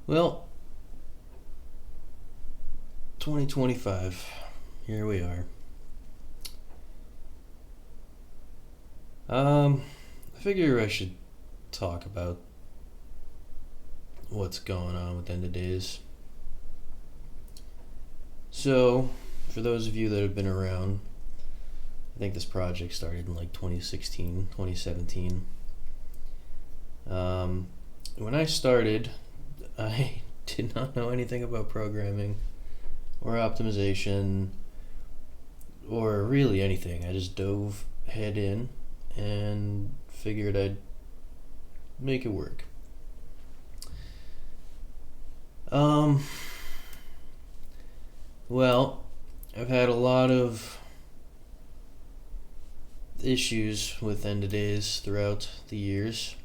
Well, 2025. Here we are. I figure I should talk about what's going on with End of Days. So, for those of you that have been around, I think this project started in like 2016, 2017. When I started, I did not know anything about programming or optimization or really anything. I just dove head in and figured I'd make it work. Um, well, I've had a lot of issues with End of Days throughout the years.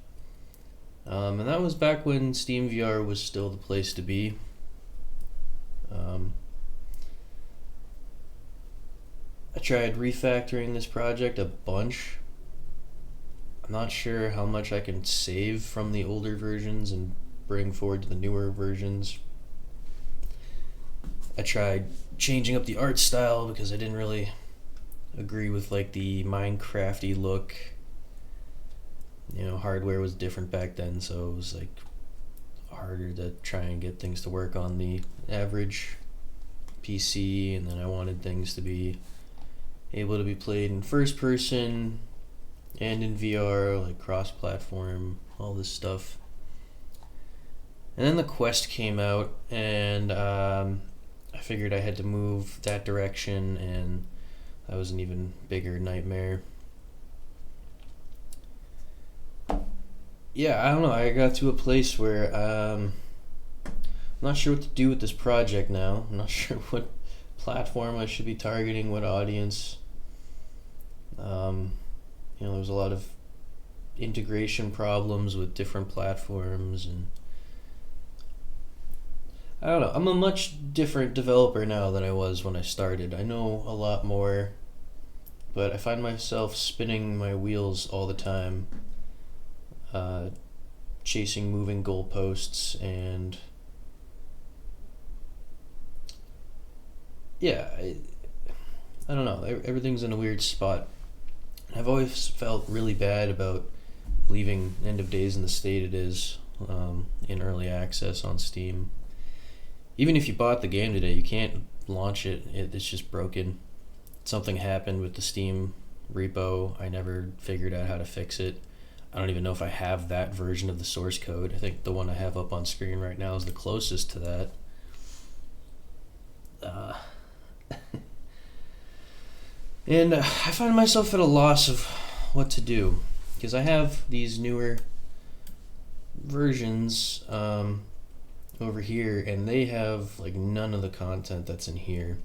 And that was back when Steam VR was still the place to be. I tried refactoring this project a bunch. I'm not sure how much I can save from the older versions and bring forward to the newer versions. I tried changing up the art style because I didn't really agree with like the Minecrafty look. Hardware was different back then, so it was like harder to try and get things to work on the average PC, and then I wanted things to be able to be played in first person and in VR, like cross platform, all this stuff. And then the Quest came out, and I figured I had to move that direction, and that was an even bigger nightmare. Yeah, I don't know. I got to a place where I'm not sure what to do with this project now. I'm not sure what platform I should be targeting, what audience. There was a lot of integration problems with different platforms, and I don't know. I'm a much different developer now than I was when I started. I know a lot more, but I find myself spinning my wheels all the time, chasing moving goalposts, and yeah, I don't know. Everything's in a weird spot. I've always felt really bad about leaving End of Days in the state it is, in early access on Steam. Even if you bought the game today, you can't launch it. It's just broken. Something happened with the Steam repo. I never figured out how to fix it. I don't even know if I have that version of the source code. I think the one I have up on screen right now is the closest to that. And I find myself at a loss of what to do, because I have these newer versions over here, and they have like none of the content that's in here.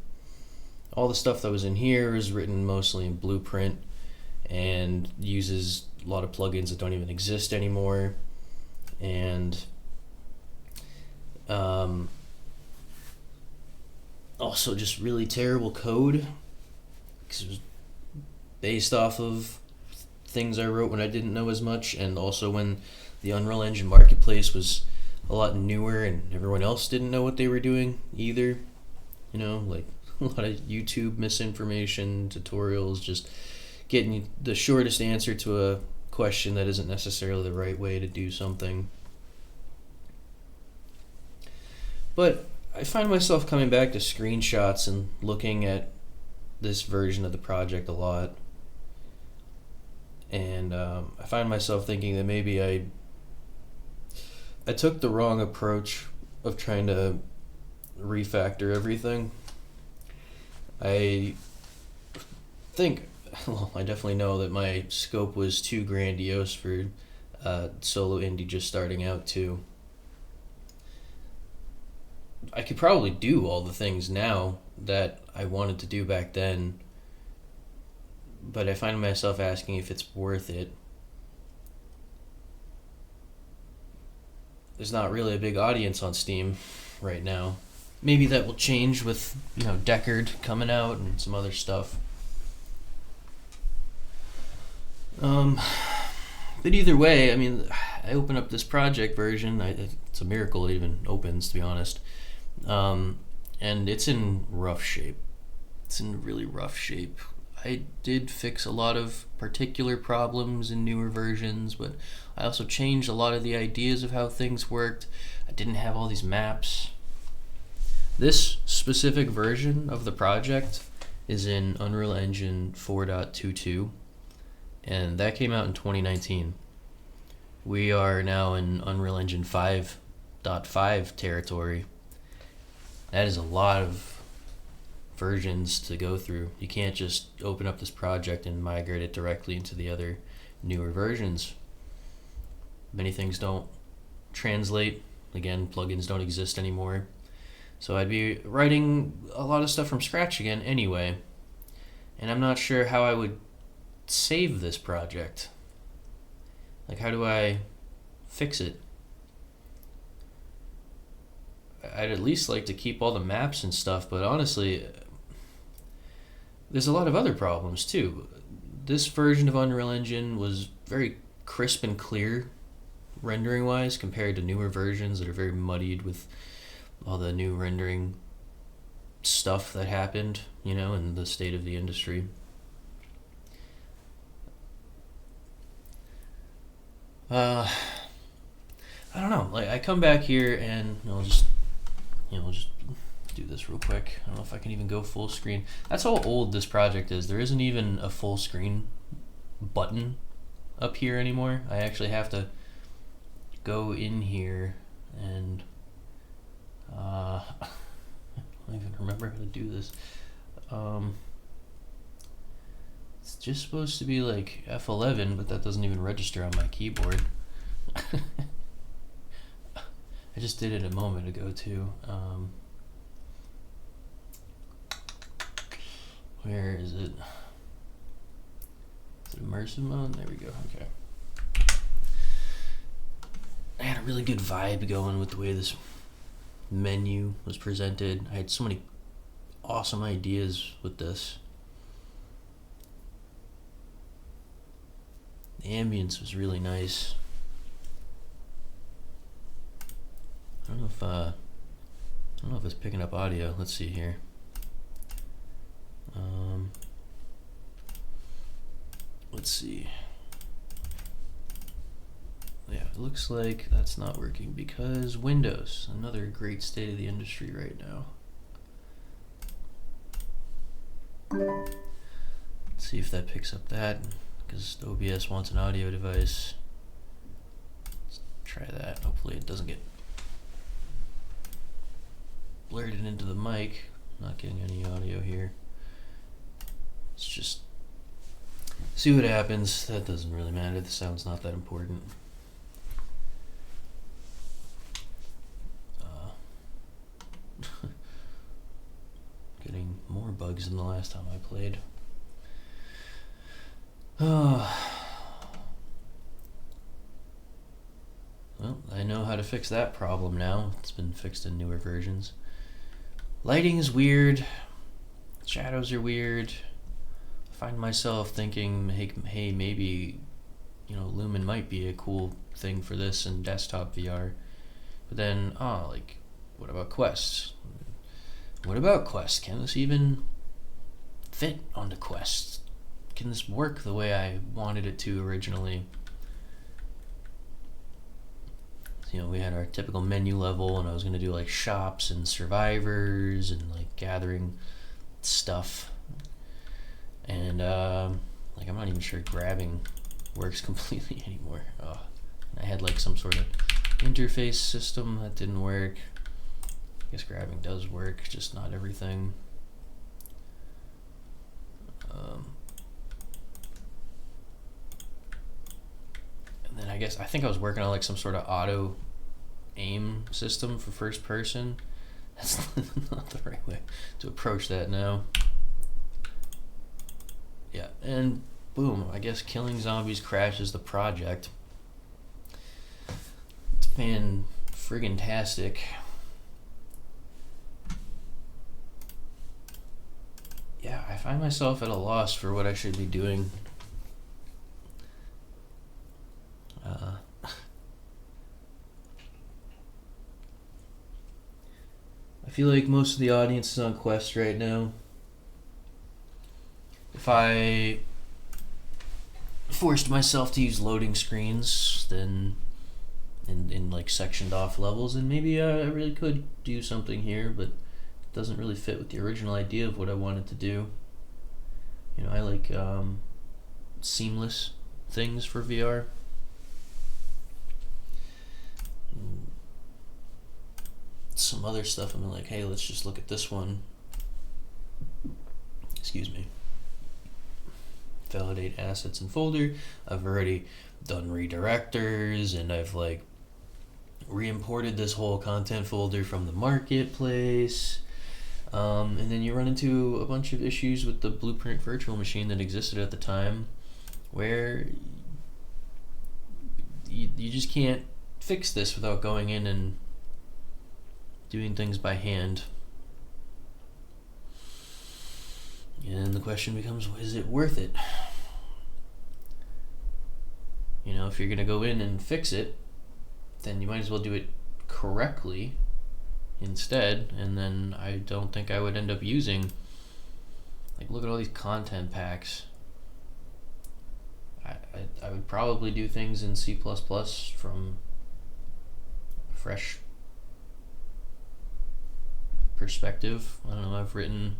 All the stuff that was in here is written mostly in Blueprint and uses a lot of plugins that don't even exist anymore, and also just really terrible code, because it was based off of things I wrote when I didn't know as much, and also when the Unreal Engine Marketplace was a lot newer and everyone else didn't know what they were doing either. Like a lot of YouTube misinformation, tutorials, just getting the shortest answer to a question that isn't necessarily the right way to do something. But I find myself coming back to screenshots and looking at this version of the project a lot, and I find myself thinking that maybe I took the wrong approach of trying to refactor everything. I think, well, I definitely know that my scope was too grandiose for solo indie just starting out too. I could probably do all the things now that I wanted to do back then, but I find myself asking if it's worth it. There's not really a big audience on Steam right now. Maybe that will change with, Deckard coming out and some other stuff. But either way, I open up this project version, I it's a miracle it even opens, to be honest. And it's in rough shape. It's in really rough shape. I did fix a lot of particular problems in newer versions, but I also changed a lot of the ideas of how things worked. I didn't have all these maps. This specific version of the project is in Unreal Engine 4.22, and that came out in 2019. We are now in Unreal Engine 5.5 territory. That is a lot of versions to go through. You can't just open up this project and migrate it directly into the other newer versions. Many things don't translate. Again, plugins don't exist anymore. So I'd be writing a lot of stuff from scratch again anyway. And I'm not sure how I would save this project. Like, how do I fix it? I'd at least like to keep all the maps and stuff, but honestly, there's a lot of other problems too. This version of Unreal Engine was very crisp and clear rendering wise compared to newer versions that are very muddied with all the new rendering stuff that happened, in the state of the industry. I don't know. Like, I come back here and I'll just do this real quick. I don't know if I can even go full screen. That's how old this project is. There isn't even a full screen button up here anymore. I actually have to go in here and I don't even remember how to do this. It's just supposed to be like F11, but that doesn't even register on my keyboard. I just did it a moment ago too. Where is it? Is it immersive mode? There we go. Okay. I had a really good vibe going with the way this menu was presented. I had so many awesome ideas with this. The ambience was really nice. I don't know if it's picking up audio. Let's see here. Let's see. Yeah, it looks like that's not working because Windows, another great state of the industry right now. Let's see if that picks up that, because OBS wants an audio device. Let's try that. Hopefully it doesn't get blurted into the mic. I'm not getting any audio here. Let's just see what happens. That doesn't really matter. The sound's not that important. Getting more bugs than the last time I played. Well, I know how to fix that problem now. It's been fixed in newer versions. Lighting is weird. Shadows are weird. I find myself thinking, hey, maybe, Lumen might be a cool thing for this in desktop VR. But then, what about Quest? What about Quest? Can this even fit onto Quest? Can this work the way I wanted it to originally? We had our typical menu level, and I was going to do like shops and survivors and like gathering stuff. And I'm not even sure grabbing works completely anymore. And I had like some sort of interface system that didn't work. I guess grabbing does work, just not everything. And then I think I was working on like some sort of auto aim system for first person. That's not the right way to approach that now. Yeah, and boom, I guess killing zombies crashes the project. It's fan-friggin-tastic. Yeah, I find myself at a loss for what I should be doing. feel like most of the audience is on Quest right now. If I forced myself to use loading screens, then in like sectioned off levels, and maybe I really could do something here, but it doesn't really fit with the original idea of what I wanted to do. You know, I like seamless things for VR. Some other stuff, I'm like, hey, let's just look at this one. Excuse me. Validate assets in folder. I've already done redirectors, and I've like re-imported this whole content folder from the marketplace. And then you run into a bunch of issues with the Blueprint virtual machine that existed at the time, where you just can't fix this without going in and doing things by hand. And the question becomes, is it worth it? You know, if you're gonna go in and fix it, then you might as well do it correctly instead. And then I don't think I would end up using, like, look at all these content packs. I would probably do things in C++ from a fresh perspective. I don't know, I've written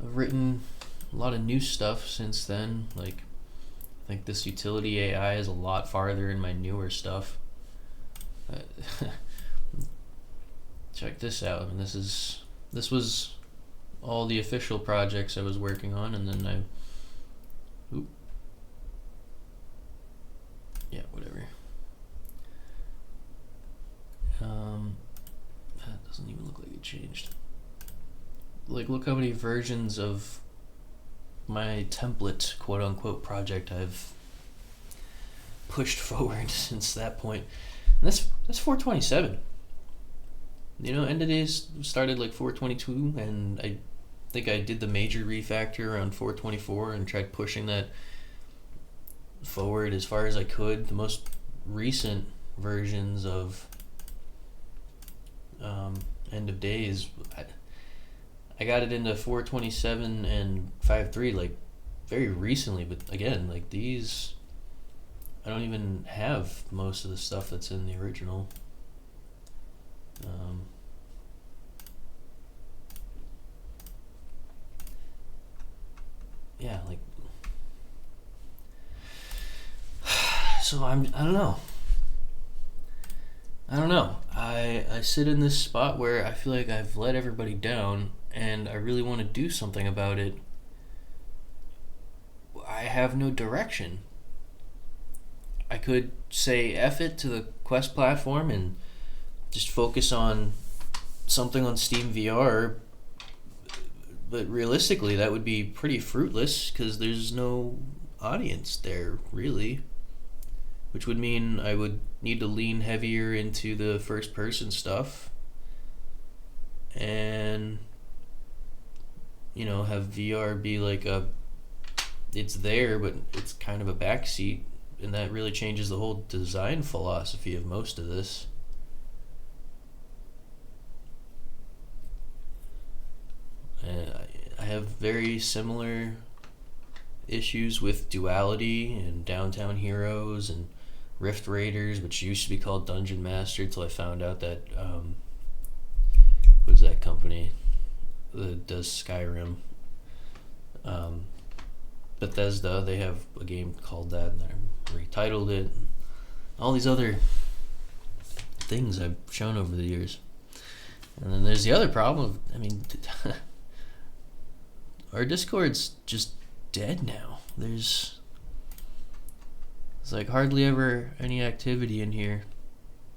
a lot of new stuff since then. Like, I think this utility AI is a lot farther in my newer stuff. Check this out. I mean, this was all the official projects I was working on, and then whatever. That doesn't even look like it changed. Like, look how many versions of my template, quote unquote, project I've pushed forward since that point. And that's 427. You know, end of days started like 422, and I think I did the major refactor around 424 and tried pushing that forward as far as I could. The most recent versions of end of days, I got it into 427 and 5.3 like very recently, but again, like these, I don't even have most of the stuff that's in the original. Yeah, like, so I don't know. I sit in this spot where I feel like I've let everybody down, and I really want to do something about it. I have no direction. I could say F it to the Quest platform and just focus on something on Steam VR, but realistically that would be pretty fruitless because there's no audience there, really. Which would mean I would need to lean heavier into the first person stuff and, you know, have VR be like it's there, but it's kind of a backseat, and that really changes the whole design philosophy of most of this. I have very similar issues with Duality and Downtown Heroes and Rift Raiders, which used to be called Dungeon Master, till I found out that what is that company that does Skyrim? Bethesda. They have a game called that, and I retitled it. All these other things I've shown over the years. And then there's the other problem. I mean, our Discord's just dead now. There's like hardly ever any activity in here.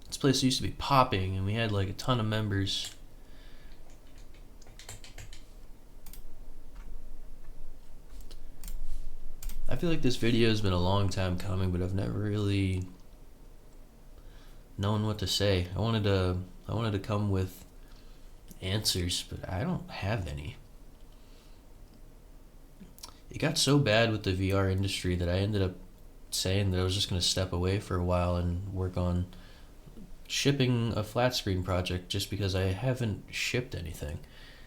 This place used to be popping, and we had like a ton of members. I feel like this video has been a long time coming, but I've never really known what to say. I wanted to come with answers, but I don't have any. It got so bad with the VR industry that I ended up saying that I was just going to step away for a while and work on shipping a flat screen project just because I haven't shipped anything.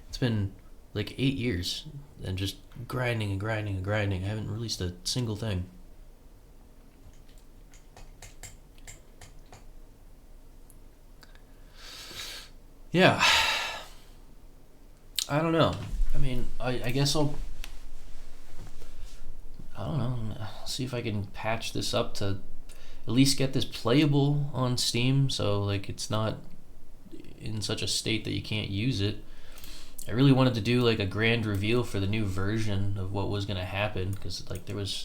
It's been like 8 years and just grinding and grinding and grinding. I haven't released a single thing. Yeah. I don't know. I mean, I guess I don't know, see if I can patch this up to at least get this playable on Steam, so like it's not in such a state that you can't use it. I really wanted to do like a grand reveal for the new version of what was gonna happen, because like there was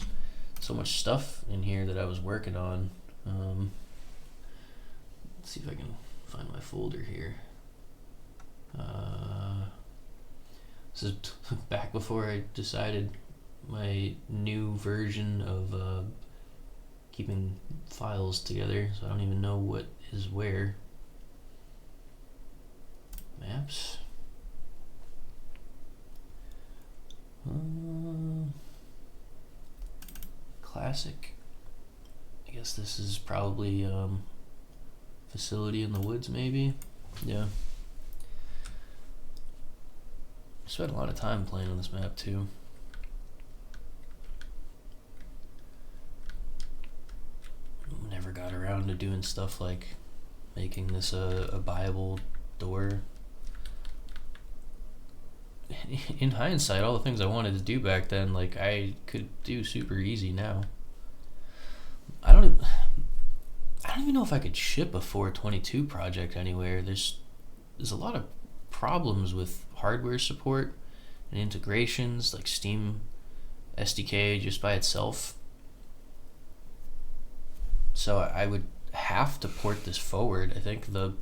so much stuff in here that I was working on. Let's see if I can find my folder here. This is back before I decided my new version of keeping files together, so I don't even know what is where. Maps. Classic. I guess this is probably facility in the woods, maybe. Yeah. I spent a lot of time playing on this map too. Never got around to doing stuff like making this a buyable door. In hindsight, all the things I wanted to do back then, like I could do super easy now. I don't even know if I could ship a 422 project anywhere. There's a lot of problems with hardware support and integrations, like Steam SDK just by itself. So I would have to port this forward. I think the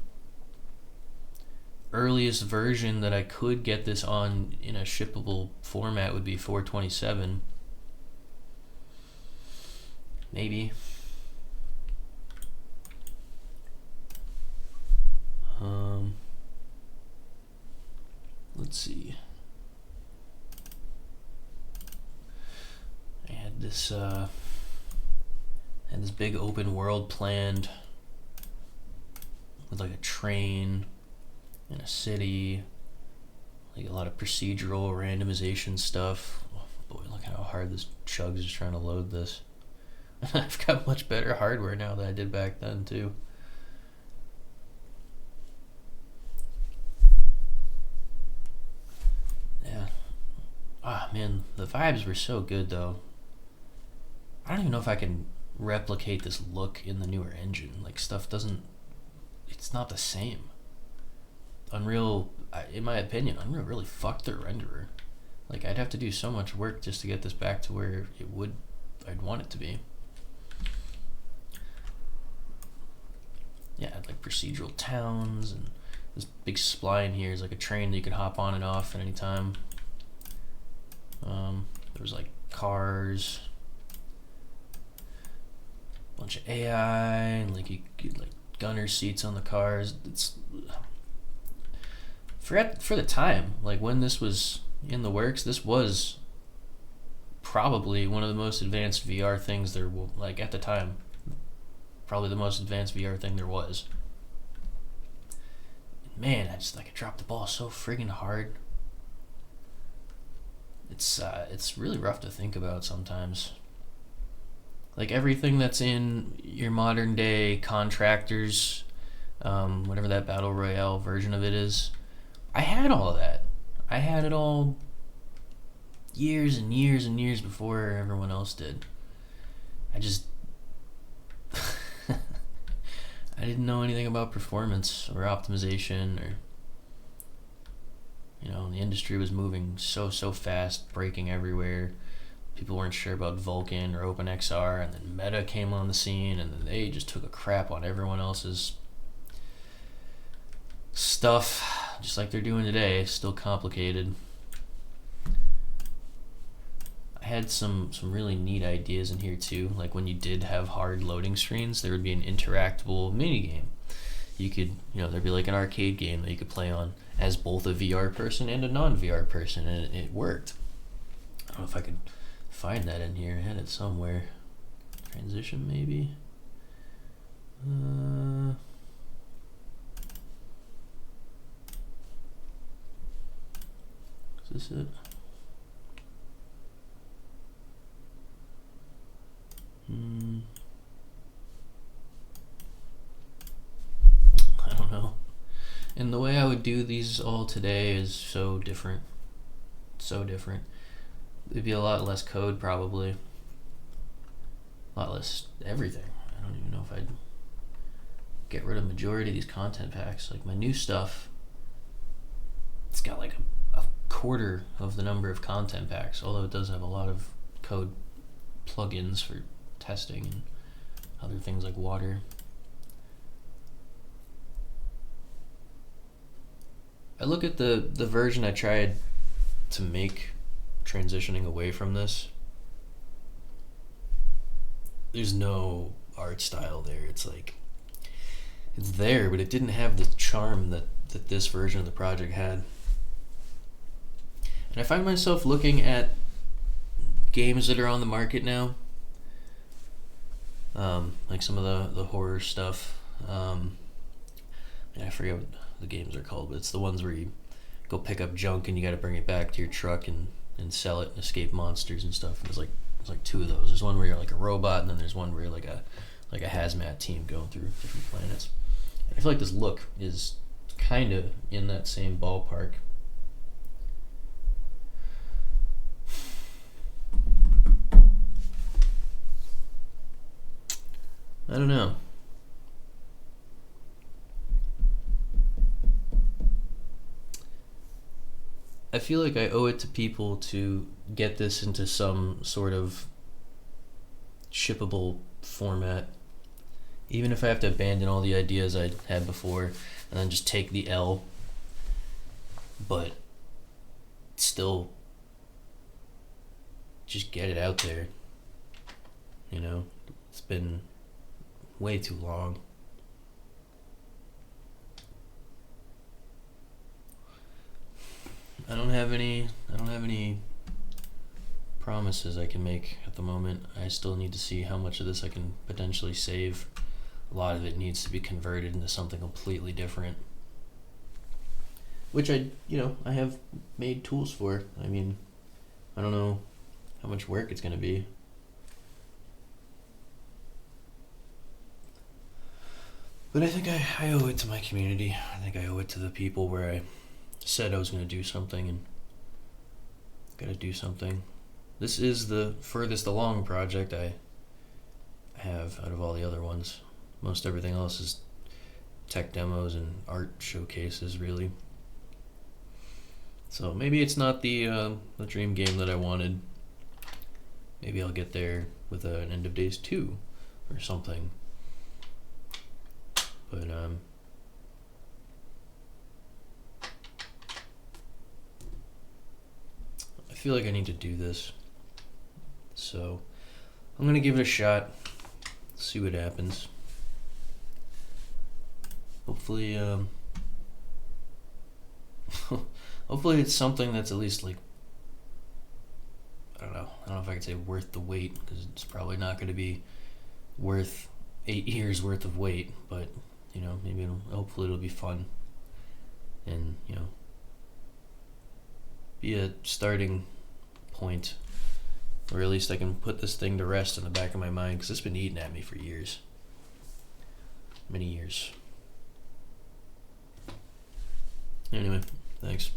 earliest version that I could get this on in a shippable format would be 427. Maybe. Let's see. I had this big open world planned with like a train and a city, like a lot of procedural randomization stuff. Oh boy, look how hard this chugs is trying to load this. I've got much better hardware now than I did back then too. Yeah. Ah man, the vibes were so good though. I don't even know if I can replicate this look in the newer engine. Like stuff doesn't, it's not the same. Unreal, in my opinion, Unreal really fucked their renderer. Like I'd have to do so much work just to get this back to where I'd want it to be. Yeah, like procedural towns, and this big spline here is like a train that you could hop on and off at any time. There was like cars, bunch of AI, and like you get like gunner seats on the cars. It's for the time, like when this was in the works, this was probably one of the most advanced VR things there, like at the time, probably the most advanced VR thing there was. Man, I dropped the ball so friggin' hard. It's really rough to think about sometimes. Like everything that's in your modern day contractors, whatever that battle royale version of it is, I had all of that. I had it all years and years and years before everyone else did. I just I didn't know anything about performance or optimization, or the industry was moving so fast, breaking everywhere. People weren't sure about Vulkan or OpenXR, and then Meta came on the scene, and then they just took a crap on everyone else's stuff, just like they're doing today. Still complicated. I had some really neat ideas in here too. Like when you did have hard loading screens, there would be an interactable mini game. You could, there'd be like an arcade game that you could play on as both a VR person and a non-VR person, and it worked. I don't know if I could find that in here. I had it somewhere. Transition maybe. Is this it? I don't know. And the way I would do these all today is so different. So different. It'd be a lot less code, probably. A lot less everything. I don't even know if I'd get rid of majority of these content packs. Like my new stuff, it's got like a quarter of the number of content packs, although it does have a lot of code plugins for testing and other things like water. I look at the version I tried to make transitioning away from this. There's no art style there. It's like, it's there, but it didn't have the charm that this version of the project had. And I find myself looking at games that are on the market now, like some of the horror stuff. I forget what the games are called, but it's the ones where you go pick up junk and you got to bring it back to your truck and sell it and escape monsters and stuff. And there's like two of those. There's one where you're like a robot, and then there's one where you're like a hazmat team going through different planets. And I feel like this look is kind of in that same ballpark. I don't know. I feel like I owe it to people to get this into some sort of shippable format, even if I have to abandon all the ideas I had before and then just take the L, but still just get it out there. You know, it's been way too long. I don't have any promises I can make at the moment. I still need to see how much of this I can potentially save. A lot of it needs to be converted into something completely different, which I have made tools for. I mean, I don't know how much work it's going to be. But I think I owe it to my community. I think I owe it to the people where I said I was going to do something and got to do something. This is the furthest along project I have out of all the other ones. Most everything else is tech demos and art showcases, really. So maybe it's not the dream game that I wanted. Maybe I'll get there with an End of Days 2 or something. But I feel like I need to do this. So I'm gonna give it a shot, see what happens. Hopefully hopefully it's something that's at least like, I don't know if I could say worth the wait, because it's probably not going to be worth 8 years worth of wait, but maybe hopefully it'll be fun and be a starting point, or at least I can put this thing to rest in the back of my mind, because it's been eating at me for years, many years. Anyway, thanks.